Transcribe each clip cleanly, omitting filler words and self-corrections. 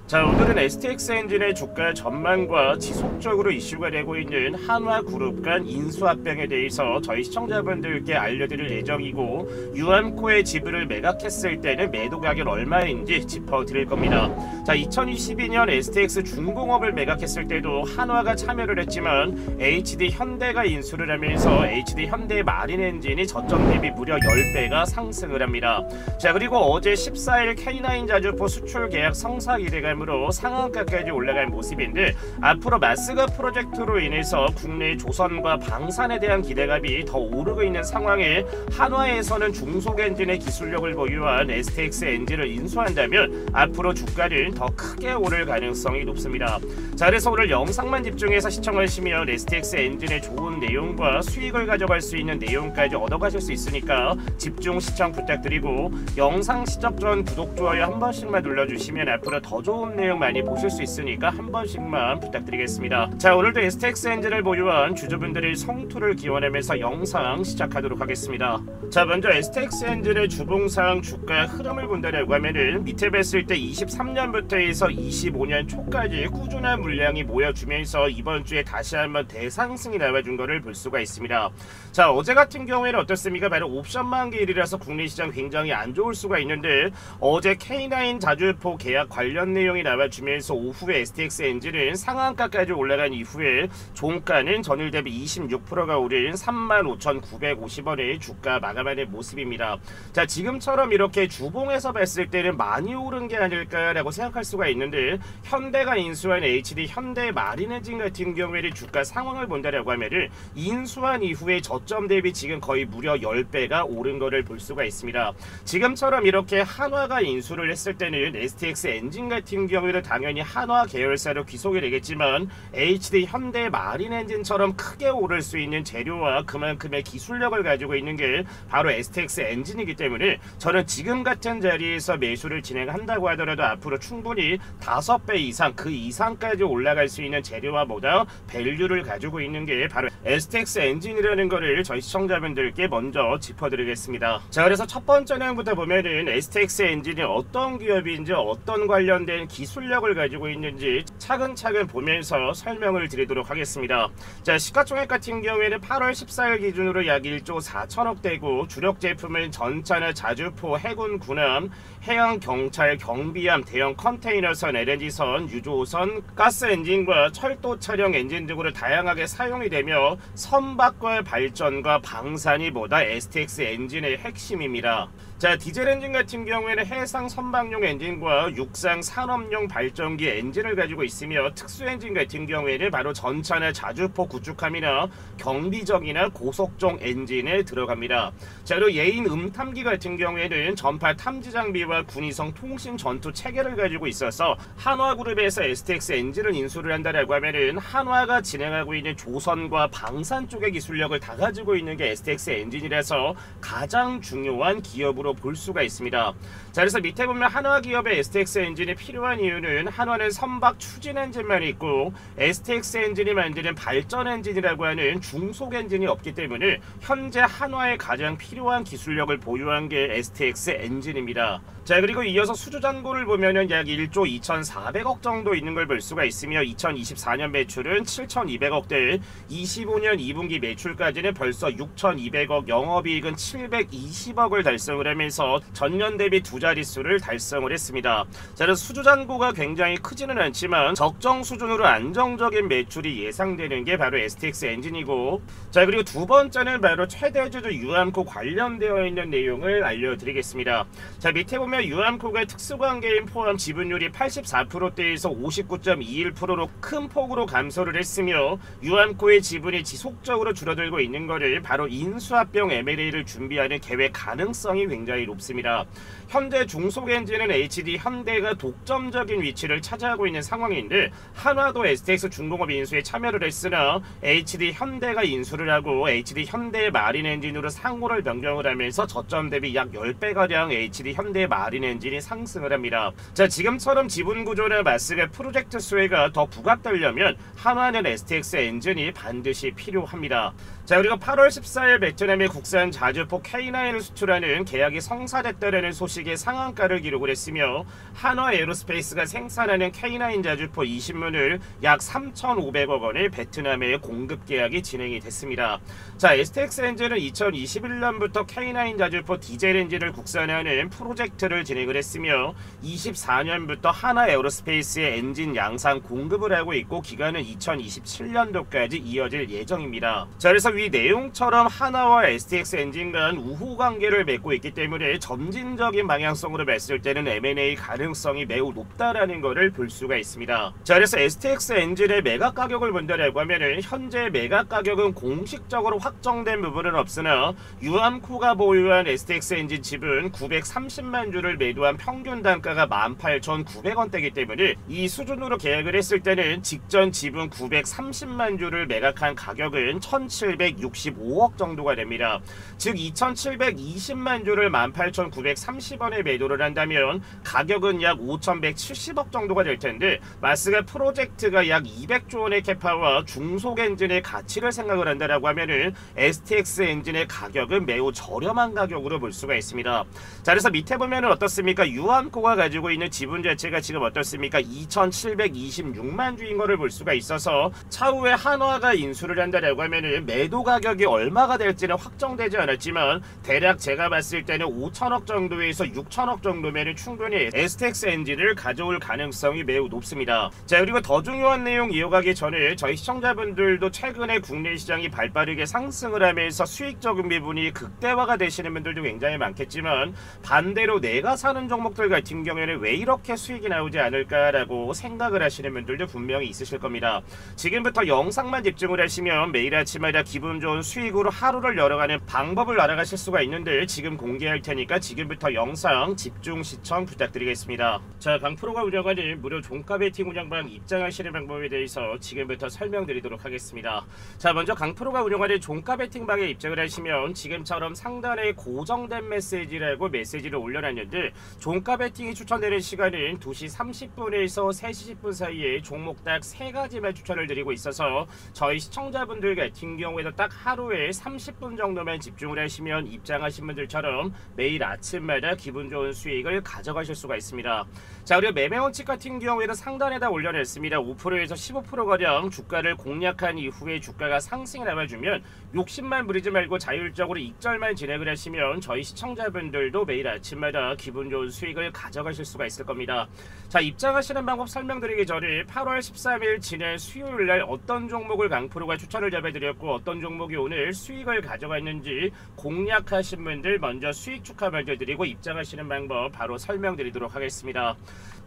자, 오늘은 STX 엔진의 주가 전망과 지속적으로 이슈가 되고 있는 한화그룹 간 인수합병에 대해서 저희 시청자분들께 알려드릴 예정이고, 유암코의 지분을 매각했을 때는 매도 가격 얼마인지 짚어드릴 겁니다. 자, 2022년 STX 중공업을 매각했을 때도 한화가 참여를 했지만 HD 현대가 인수를 하면서 HD 현대 마린 엔진이 저점 대비 무려 10배가 상승을 합니다. 자, 그리고 어제 14일 K9 자주포 수출 계약 성사 기대감으로 상한가까지 올라갈 모습인데, 앞으로 마스가 프로젝트로 인해서 국내 조선과 방산에 대한 기대감이 더 오르고 있는 상황에 한화에서는 중속 엔진의 기술력을 보유한 STX 엔진을 인수한다면 앞으로 주가는 더 크게 오를 가능성이 높습니다. 자, 그래서 오늘 영상만 집중해서 시청하시면 STX 엔진의 좋은 내용과 수익을 가져갈 수 있는 내용까지 얻어가실 수 있으니까 집중 시청 부탁드리고, 영상 시작 전 구독, 좋아요 한 번씩만 눌러주시면 앞으로 더 좋은 내용 많이 보실 수 있으니까 한 번씩만 부탁드리겠습니다. 자, 오늘도 STX 엔진을 보유한 주주분들의 성투를 기원하면서 영상 시작하도록 하겠습니다. 자, 먼저 STX 엔진의 주봉상 주가 흐름을 본다라고 하면은 밑에 뵀을 때 23년부터 해서 25년 초까지 꾸준한 물량이 모여주면서 이번 주에 다시 한번 대상승이 나와준 것을 볼 수가 있습니다. 자, 어제 같은 경우에는 어떻습니까? 바로 옵션 만기일이라서 국내 시장 굉장히 안 좋을 수가 있는데, 어제 K9 자주포 계약 관련 내용이 나와주면서 오후에 STX 엔진은 상한가까지 올라간 이후에 종가는 전일 대비 26%가 오른 35,950원의 주가 마감하는 모습입니다. 자, 지금처럼 이렇게 주봉에서 봤을 때는 많이 오른 게 아닐까라고 생각할 수가 있는데, 현대가 인수한 HD 현대 마린 엔진 같은 경우에는 주가 상황을 본다라고 하면은 인수한 이후에 저점 대비 지금 거의 무려 10배가 오른 것을 볼 수가 있습니다. 지금처럼 이렇게 한화가 인수를 했을 때는 STX 엔진 같은 경우에는 당연히 한화 계열사로 귀속이 되겠지만, HD 현대 마린 엔진처럼 크게 오를 수 있는 재료와 그만큼의 기술력을 가지고 있는 게 바로 STX 엔진이기 때문에, 저는 지금 같은 자리에서 매수를 진행한다고 하더라도 앞으로 충분히 5배 이상, 그 이상까지 올라갈 수 있는 재료와 보다 밸류를 가지고 있는 게 바로 STX 엔진이라는 거를 저희 시청자분들께 먼저 짚어드리겠습니다. 자, 그래서 첫 번째 내용부터 보면은 STX 엔진이 어떤 기업인지, 어떤 관련된 기술력을 가지고 있는지 차근차근 보면서 설명을 드리도록 하겠습니다. 자, 시가총액 같은 경우에는 8월 14일 기준으로 약 1조 4천억 되고, 주력 제품은 전차나 자주포, 해군, 군함, 해양, 경찰, 경비함, 대형 컨테이너선, LNG선, 유조선, 가스 엔진과 철도 차량 엔진 등으로 다양하게 사용이 되며, 선박과 발전과 방산이 보다 STX 엔진의 핵심입니다. 자, 디젤 엔진 같은 경우에는 해상 선박용 엔진과 육상 산업용 발전기 엔진을 가지고 있으며, 특수 엔진 같은 경우에는 바로 전차나 자주포 구축함이나 경비정이나 고속종 엔진에 들어갑니다. 자, 그리고 예인 음탐기 같은 경우에는 전파 탐지 장비와 군위성 통신 전투 체계를 가지고 있어서 한화그룹에서 STX 엔진을 인수를 한다라고 하면은 한화가 진행하고 있는 조선과 방산 쪽의 기술력을 다 가지고 있는 게 STX 엔진이라서 가장 중요한 기업으로 볼 수가 있습니다. 자, 그래서 밑에 보면 한화 기업의 STX 엔진이 필요한 이유는, 한화는 선박 추진 엔진만 있고 STX 엔진이 만드는 발전 엔진이라고 하는 중속 엔진이 없기 때문에 현재 한화에 가장 필요한 기술력을 보유한 게 STX 엔진입니다. 자, 그리고 이어서 수주잔고를 보면은 약 1조 2,400억 정도 있는 걸 볼 수가 있으며, 2024년 매출은 7,200억대, 25년 2분기 매출까지는 벌써 6,200억, 영업이익은 720억을 달성을 하면서 전년 대비 두 자릿수를 달성을 했습니다. 자, 그래서 수주잔고가 굉장히 크지는 않지만 적정 수준으로 안정적인 매출이 예상되는 게 바로 STX 엔진이고, 자, 그리고 두 번째는 바로 최대주주 유암코 관련되어 있는 내용을 알려드리겠습니다. 자, 밑에 보면 유암코가 특수관계인 포함 지분율이 84%대에서 59.21%로 큰 폭으로 감소를 했으며, 유암코의 지분이 지속적으로 줄어들고 있는 것을 바로 인수합병 M&A를 준비하는 계획 가능성이 굉장히 높습니다. 현재 중속 엔진은 HD 현대가 독점적인 위치를 차지하고 있는 상황인데, 한화도 STX 중공업 인수에 참여를 했으나 HD 현대가 인수를 하고 HD 현대 마린 엔진으로 상호를 변경을 하면서 저점 대비 약 10배가량 HD 현대 마린 엔진이 상승을 합니다. 자, 지금처럼 지분 구조나 마스가 프로젝트 수혜가 더 부각되려면 한화는 STX 엔진이 반드시 필요합니다. 자, 그리고 8월 14일 베트남의 국산 자주포 K9을 수출하는 계약이 성사됐다는 소식에 상한가를 기록을 했으며 한화 에어로스페이스가 생산하는 K9 자주포 20문을 약 3,500억 원의 베트남에 공급 계약이 진행이 됐습니다. 자, STX 엔진은 2021년부터 K9 자주포 디젤 엔진을 국산하는 프로젝트를 진행을 했으며 24년부터 한화 에어로스페이스의 엔진 양산 공급을 하고 있고 기간은 2027년도까지 이어질 예정입니다. 자, 그래서 이 내용처럼 하나와 STX 엔진 간 우호 관계를 맺고 있기 때문에 점진적인 방향성으로 봤을 때는 M&A 가능성이 매우 높다라는 것을 볼 수가 있습니다. 자, 그래서 STX 엔진의 매각 가격을 본다라고 하면은 현재 매각 가격은 공식적으로 확정된 부분은 없으나 유암코가 보유한 STX 엔진 칩은 930만 주를 매도한 평균 단가가 18,900원대이기 때문에 이 수준으로 계약을 했을 때는 직전 지분 930만 주를 매각한 가격은 1,765억 정도가 됩니다. 즉 2,720만 주를 18,930원에 매도를 한다면 가격은 약 5,170억 정도가 될 텐데 마스가 프로젝트가 약 200조 원의 캐파와 중속 엔진의 가치를 생각을 한다라고 하면은 STX 엔진의 가격은 매우 저렴한 가격으로 볼 수가 있습니다. 자, 그래서 밑에 보면은 어떻습니까? 유암코가 가지고 있는 지분 자체가 지금 어떻습니까? 2,726만 주인 거를 볼 수가 있어서 차후에 한화가 인수를 한다라고 하면은 매도 가격이 얼마가 될지는 확정되지 않았지만 대략 제가 봤을 때는 5천억 정도에서 6천억 정도면 충분히 STX 엔진을 가져올 가능성이 매우 높습니다. 자, 그리고 더 중요한 내용 이어가기 전에 저희 시청자분들도 최근에 국내 시장이 발빠르게 상승을 하면서 수익적인 부분이 극대화가 되시는 분들도 굉장히 많겠지만 반대로 내가 사는 종목들 같은 경우에는 왜 이렇게 수익이 나오지 않을까라고 생각을 하시는 분들도 분명히 있으실 겁니다. 지금부터 영상만 집중을 하시면 매일 아침마다 기분 좋은 수익으로 하루를 열어가는 방법을 알아가실 수가 있는데 지금 공개할 테니까 지금부터 영상 집중 시청 부탁드리겠습니다. 자, 강프로가 운영하는 무료 종가 베팅 운영방 입장하시는 방법에 대해서 지금부터 설명드리도록 하겠습니다. 자, 먼저 강프로가 운영하는 종가 베팅방에 입장을 하시면 지금처럼 상단에 고정된 메시지라고 메시지를 올려놨는데 종가 베팅이 추천되는 시간은 2시 30분에서 3시 10분 사이에 종목 딱 3가지만 추천을 드리고 있어서 저희 시청자분들 같은 경우에도 딱 하루에 30분 정도만 집중을 하시면 입장하신 분들처럼 매일 아침마다 기분 좋은 수익을 가져가실 수가 있습니다. 자, 그리고 매매 원칙 같은 경우에는 상단에다 올려냈습니다. 5%에서 15%가량 주가를 공략한 이후에 주가가 상승이 나와주면 욕심만 부리지 말고 자율적으로 익절만 진행을 하시면 저희 시청자분들도 매일 아침마다 기분 좋은 수익을 가져가실 수가 있을 겁니다. 자, 입장하시는 방법 설명드리기 전에 8월 13일 지난 수요일날 어떤 종목을 강프로가 추천을 잡아드렸고 어떤 종목이 오늘 수익을 가져갔는지 공략하신 분들 먼저 수익 축하 먼저 드리고 입장하시는 방법 바로 설명드리도록 하겠습니다.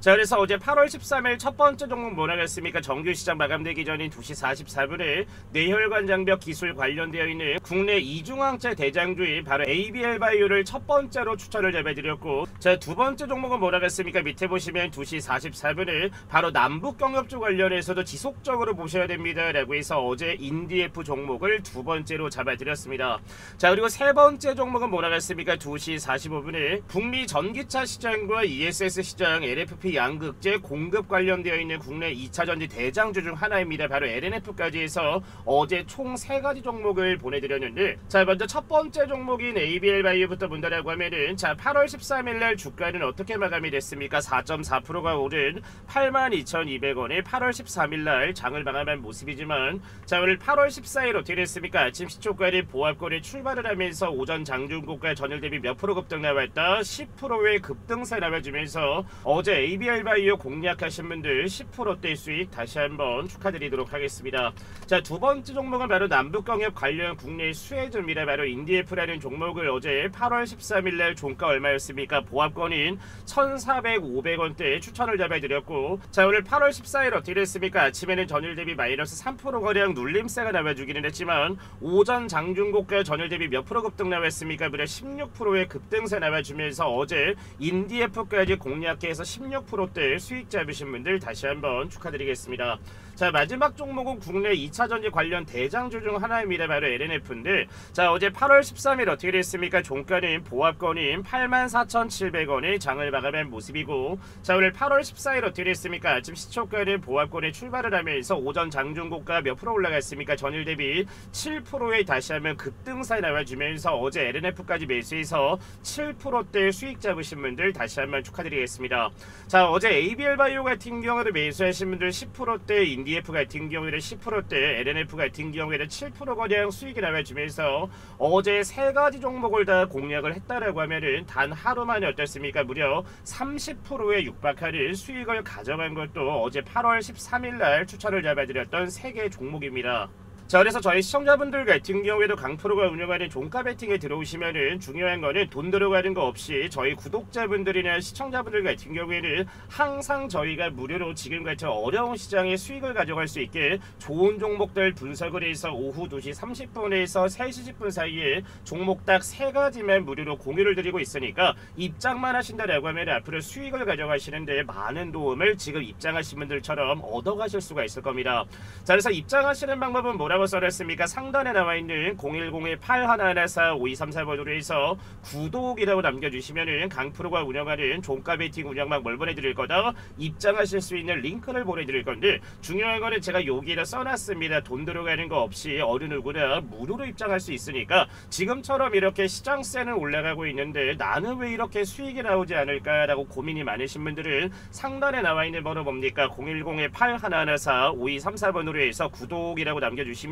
자, 그래서 어제 8월 13일 첫 번째 종목 뭐라겠습니까? 정규시장 마감되기 전인 2시 44분에 뇌혈관 장벽 기술 관련되어 있는 국내 이중항체 대장주인 바로 ABL바이오를 첫 번째로 추천을 잡아드렸고, 자, 두 번째 종목은 뭐라겠습니까? 밑에 보시면 2시 44분에 바로 남북경협주 관련해서도 지속적으로 보셔야 됩니다 라고 해서 어제 인디F 종목을 두 번째로 잡아드렸습니다. 자, 그리고 세 번째 종목은 뭐라겠습니까? 2시 45분에 북미 전기차 시장과 ESS 시장 LFP 양극재 공급 관련되어 있는 국내 2차전지 대장주 중 하나입니다. 바로 LNF까지 해서 어제 총 3가지 종목을 보내드렸는데, 자, 먼저 첫 번째 종목인 ABL바이오부터 본다라고 하면은 자, 8월 13일날 주가는 어떻게 마감이 됐습니까? 4.4%가 오른 82,200원에 8월 13일날 장을 마감한 모습이지만, 자, 오늘 8월 14일 어떻게 됐습니까? 아침 시초가를 보합권에 출발을 하면서 오전 장중고가 전일 대비 몇 프로 급등 나왔다? 10%의 급등세 나와주면서 어제 ABL바이오 공략하신 분들 10%대 수익 다시 한번 축하드리도록 하겠습니다. 자, 두 번째 종목은 바로 남북경협 관련 국내 수혜주입니다. 바로 인디에프라는 종목을 어제 8월 13일날 종가 얼마였습니까? 보합권인 1,400-500원대에 추천을 잡아드렸고, 자, 오늘 8월 14일 어떻게 됐습니까? 아침에는 전일 대비 마이너스 3%가량 눌림세가 나와주기는 했지만 오전 장중고가 전일 대비 몇 프로 급등 나왔습니까? 무려 16%의 급등세 나와주면서 어제 인디에프까지 공략해서 16%대 수익 잡으신 분들 다시 한번 축하드리겠습니다. 자, 마지막 종목은 국내 2차전지 관련 대장주 중 하나입니다. 바로 LNF인데, 자, 어제 8월 13일 어떻게 됐습니까? 종가는 보합권인 84,700원에 장을 마감한 모습이고, 자, 오늘 8월 14일 어떻게 됐습니까? 아침 시초가는 보합권에 출발을 하면서 오전 장중고가 몇 프로 올라갔습니까? 전일 대비 7%의 다시 한번 급등사에 나와주면서 어제 LNF까지 매수해서 7%대 수익 잡으신 분들 다시 한번 축하드리겠습니다. 자, 어제 ABL바이오 같은 경우도 매수하신 분들 10%대, 인디F 같은 경우에는 10%대, LNF 같은 경우에는 7%가량 수익이 나와주면서 어제 세 가지 종목을 다 공략을 했다라고 하면은 단 하루 만에 어떻습니까? 무려 30%에 육박하는 수익을 가져간 것도 어제 8월 13일날 추천을 잡아드렸던 3개 종목입니다. 자, 그래서 저희 시청자분들 같은 경우에도 강프로가 운영하는 종가 베팅에 들어오시면은 중요한 거는 돈 들어가는 거 없이 저희 구독자분들이나 시청자분들 같은 경우에는 항상 저희가 무료로 지금같이 어려운 시장에 수익을 가져갈 수 있게 좋은 종목들 분석을 해서 오후 2시 30분에서 3시 10분 사이에 종목 딱 3가지만 무료로 공유를 드리고 있으니까 입장만 하신다라고 하면 앞으로 수익을 가져가시는데 많은 도움을 지금 입장하신 분들처럼 얻어가실 수가 있을 겁니다. 자, 그래서 입장하시는 방법은 뭐라고 써놨습니까? 상단에 나와있는 010-8114-5234번으로 해서 구독이라고 남겨주시면은 강프로가 운영하는 종가 베팅 운영망 뭘 보내드릴 거다? 입장하실 수 있는 링크를 보내드릴 건데, 중요한 거는 제가 여기에다 써놨습니다. 돈 들어가는 거 없이 어느 누구나 무료로 입장할 수 있으니까 지금처럼 이렇게 시장세는 올라가고 있는데 나는 왜 이렇게 수익이 나오지 않을까라고 고민이 많으신 분들은 상단에 나와있는 번호 뭡니까? 010-8114-5234번으로 해서 구독이라고 남겨주시면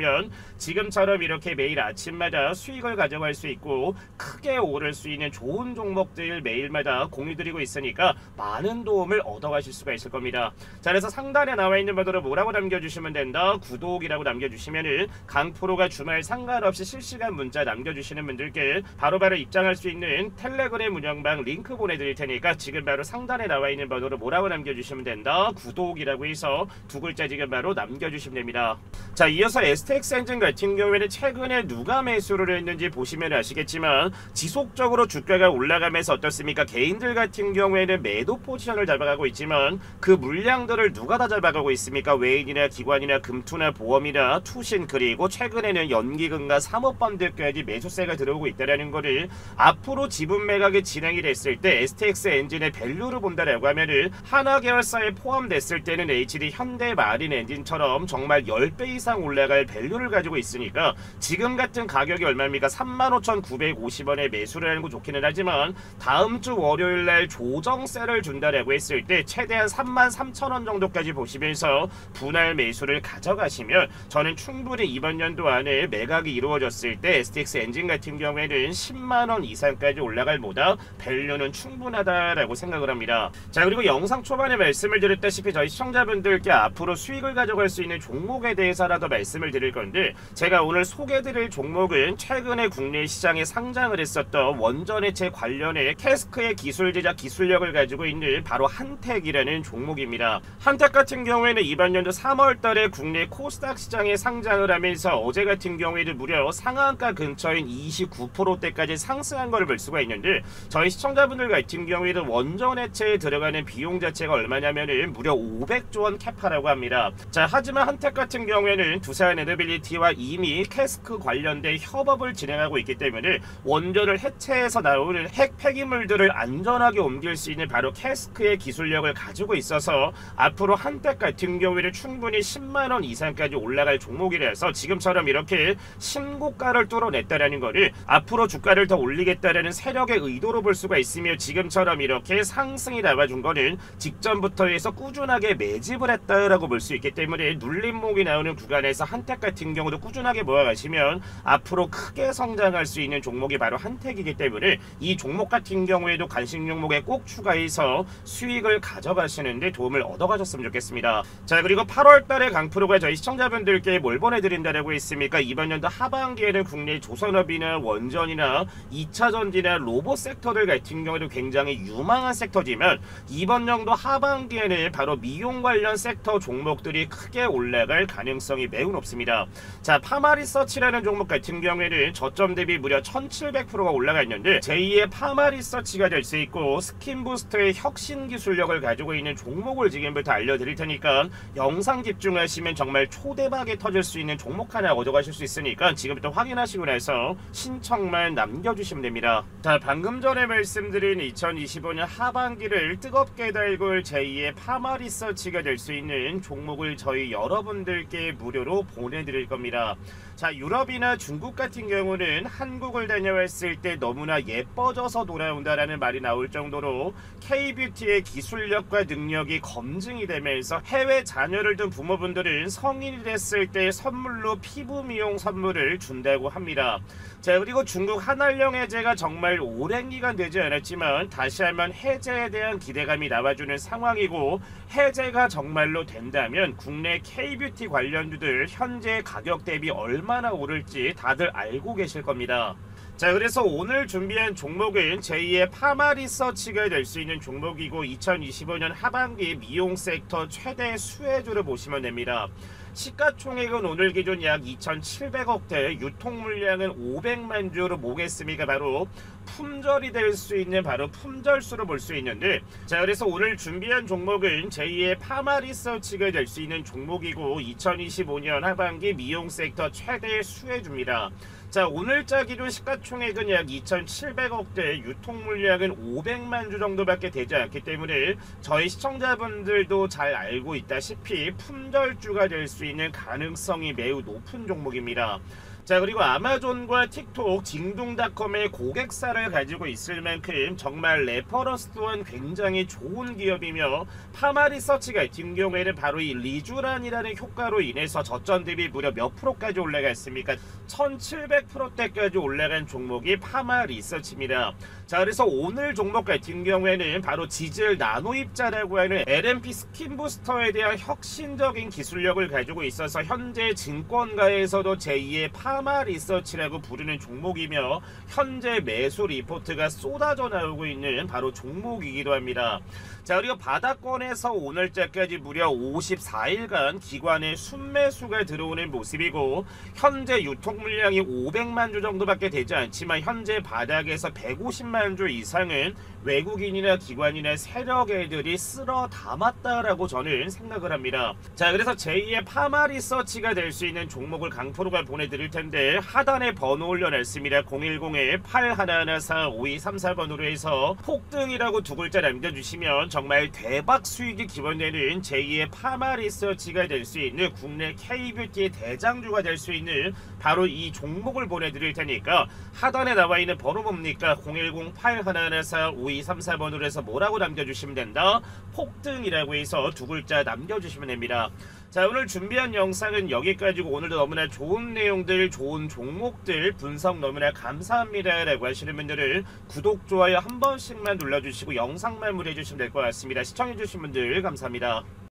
지금처럼 이렇게 매일 아침마다 수익을 가져갈 수 있고 크게 오를 수 있는 좋은 종목들 매일마다 공유드리고 있으니까 많은 도움을 얻어가실 수가 있을 겁니다. 자, 그래서 상단에 나와있는 번호로 뭐라고 남겨주시면 된다? 구독이라고 남겨주시면은 강프로가 주말 상관없이 실시간 문자 남겨주시는 분들께 바로바로 입장할 수 있는 텔레그램 운영방 링크 보내드릴 테니까 지금 바로 상단에 나와있는 번호로 뭐라고 남겨주시면 된다? 구독이라고 해서 2글자 지금 바로 남겨주시면 됩니다. 자, 이어서 STX엔진 같은 경우에는 최근에 누가 매수를 했는지 보시면 아시겠지만 지속적으로 주가가 올라가면서 어떻습니까? 개인들 같은 경우에는 매도 포지션을 잡아가고 있지만 그 물량들을 누가 다 잡아가고 있습니까? 외인이나 기관이나 금투나 보험이나 투신, 그리고 최근에는 연기금과 사모펀드까지 매수세가 들어오고 있다는 것을 앞으로 지분 매각이 진행이 됐을 때 STX엔진의 밸류를 본다라고 하면은 하나 계열사에 포함됐을 때는 HD 현대 마린 엔진처럼 정말 10배 이상 올라갈 밸류를 가지고 있으니까 지금 같은 가격이 얼마입니까? 35,950원에 매수를 하는 거 좋기는 하지만 다음주 월요일날 조정세를 준다라고 했을 때 최대한 33,000원 정도까지 보시면서 분할 매수를 가져가시면 저는 충분히 이번 연도 안에 매각이 이루어졌을 때 STX 엔진 같은 경우에는 10만원 이상까지 올라갈 보다 밸류는 충분하다라고 생각을 합니다. 자, 그리고 영상 초반에 말씀을 드렸다시피 저희 시청자분들께 앞으로 수익을 가져갈 수 있는 종목에 대해서라도 말씀을 드릴 건데, 제가 오늘 소개드릴 종목은 최근에 국내 시장에 상장을 했었던 원전해체 관련해 캐스크의 기술 제작 기술력을 가지고 있는 바로 한택이라는 종목입니다. 한택 같은 경우에는 이번 연도 3월달에 국내 코스닥 시장에 상장을 하면서 어제 같은 경우에는 무려 상한가 근처인 29%대까지 상승한 걸 볼 수가 있는데, 저희 시청자분들 같은 경우에는 원전해체에 들어가는 비용 자체가 얼마냐면은 무려 500조 원 캐파라고 합니다. 자, 하지만 한택 같은 경우에는 두산 에너빌리티와 이미 캐스크 관련된 협업을 진행하고 있기 때문에 원전을 해체해서 나오는 핵 폐기물들을 안전하게 옮길 수 있는 바로 캐스크의 기술력을 가지고 있어서 앞으로 한택 같은 경우에는 충분히 10만원 이상까지 올라갈 종목이라서 지금처럼 이렇게 신고가를 뚫어냈다라는 거를 앞으로 주가를 더 올리겠다라는 세력의 의도로 볼 수가 있으며, 지금처럼 이렇게 상승이 나와준 거는 직전부터 해서 꾸준하게 매집을 했다라고 볼 수 있기 때문에 눌림목이 나오는 구간에서 한택 같은 경우도 꾸준하게 모아가시면 앞으로 크게 성장할 수 있는 종목이 바로 한택이기 때문에 이 종목 같은 경우에도 관심 종목에 꼭 추가해서 수익을 가져가시는데 도움을 얻어가셨으면 좋겠습니다. 자, 그리고 8월달에 강프로가 저희 시청자분들께 뭘 보내드린다라고 했습니까? 이번 연도 하반기에는 국내 조선업이나 원전이나 2차전지나 로봇 섹터들 같은 경우에도 굉장히 유망한 섹터지만 이번 연도 하반기에는 바로 미용 관련 섹터 종목들이 크게 올라갈 가능성이 매우 높습니다. 자, 파마리서치라는 종목 같은 경우에는 저점 대비 무려 1700%가 올라가 있는데 제2의 파마리서치가 될 수 있고 스킨부스터의 혁신 기술력을 가지고 있는 종목을 지금부터 알려드릴 테니까 영상 집중하시면 정말 초대박이 터질 수 있는 종목 하나 얻어가실 수 있으니까 지금부터 확인하시고 나서 신청만 남겨주시면 됩니다. 자, 방금 전에 말씀드린 2025년 하반기를 뜨겁게 달굴 제2의 파마리서치가 될 수 있는 종목을 저희 여러분들께 무료로 보내드릴 겁니다. 자, 유럽이나 중국 같은 경우는 한국을 다녀왔을 때 너무나 예뻐져서 돌아온다라는 말이 나올 정도로 K뷰티의 기술력과 능력이 검증이 되면서 해외 자녀를 둔 부모분들은 성인이 됐을 때 선물로 피부 미용 선물을 준다고 합니다. 자, 그리고 중국 한알령 해제가 정말 오랜 기간 되지 않았지만 다시 한번 해제에 대한 기대감이 나와주는 상황이고, 해제가 정말로 된다면 국내 K뷰티 관련주들 현재 가격 대비 얼마나 오를지 다들 알고 계실 겁니다. 자, 그래서 오늘 준비한 종목은 제2의 파마 리서치가 될 수 있는 종목이고 2025년 하반기 미용 섹터 최대 수혜주를 보시면 됩니다. 시가총액은 오늘 기준 약 2,700억대, 유통 물량은 500만 주로 보겠습니까? 바로 품절이 될 수 있는 바로 품절수로 볼 수 있는데, 자, 그래서 오늘 준비한 종목은 제2의 파마 리서치가 될 수 있는 종목이고 2025년 하반기 미용 섹터 최대 수혜주입니다. 자, 오늘자 기준 시가총액은 약 2,700억대, 유통 물량은 500만 주 정도밖에 되지 않기 때문에 저희 시청자분들도 잘 알고 있다시피 품절주가 될 수 있는 가능성이 매우 높은 종목입니다. 자, 그리고 아마존과 틱톡, 징둥닷컴의 고객사를 가지고 있을 만큼 정말 레퍼런스 또한 굉장히 좋은 기업이며, 파마 리서치 같은 경우에는 바로 이 리쥬란이라는 효과로 인해서 저점 대비 무려 몇 프로까지 올라갔습니까? 1700%대까지 올라간 종목이 파마 리서치입니다. 자, 그래서 오늘 종목 같은 경우에는 바로 지젤 나노입자라고 하는 LNP 스킨 부스터에 대한 혁신적인 기술력을 가지고 있어서 현재 증권가에서도 제2의 파마 리서치라고 부르는 종목이며, 현재 매수 리포트가 쏟아져 나오고 있는 바로 종목이기도 합니다. 자, 그리고 바닥권에서 오늘자까지 무려 54일간 기관의 순매수가 들어오는 모습이고, 현재 유통 물량이 500만 주 정도밖에 되지 않지만 현재 바닥에서 150만 주 이상은 외국인이나 기관이나 세력 애들이 쓸어 담았다라고 저는 생각을 합니다. 자, 그래서 제2의 파마 리서치가 될 수 있는 종목을 강프로가 보내드릴 텐데, 하단에 번호 올려놨습니다. 010-8114-5234번으로 해서 폭등이라고 두 글자 남겨주시면 정말 대박 수익이 기원되는 제2의 파마 리서치가 될 수 있는 국내 K뷰티의 대장주가 될 수 있는 바로 이 종목을 보내드릴 테니까, 하단에 나와 있는 번호 뭡니까? 010-8114-5234번으로 해서 뭐라고 남겨주시면 된다? 폭등이라고 해서 두 글자 남겨주시면 됩니다. 자, 오늘 준비한 영상은 여기까지고, 오늘도 너무나 좋은 내용들, 좋은 종목들 분석 너무나 감사합니다 라고 하시는 분들은 구독, 좋아요 한 번씩만 눌러주시고 영상 마무리해 주시면 될 것 같습니다. 시청해 주신 분들 감사합니다.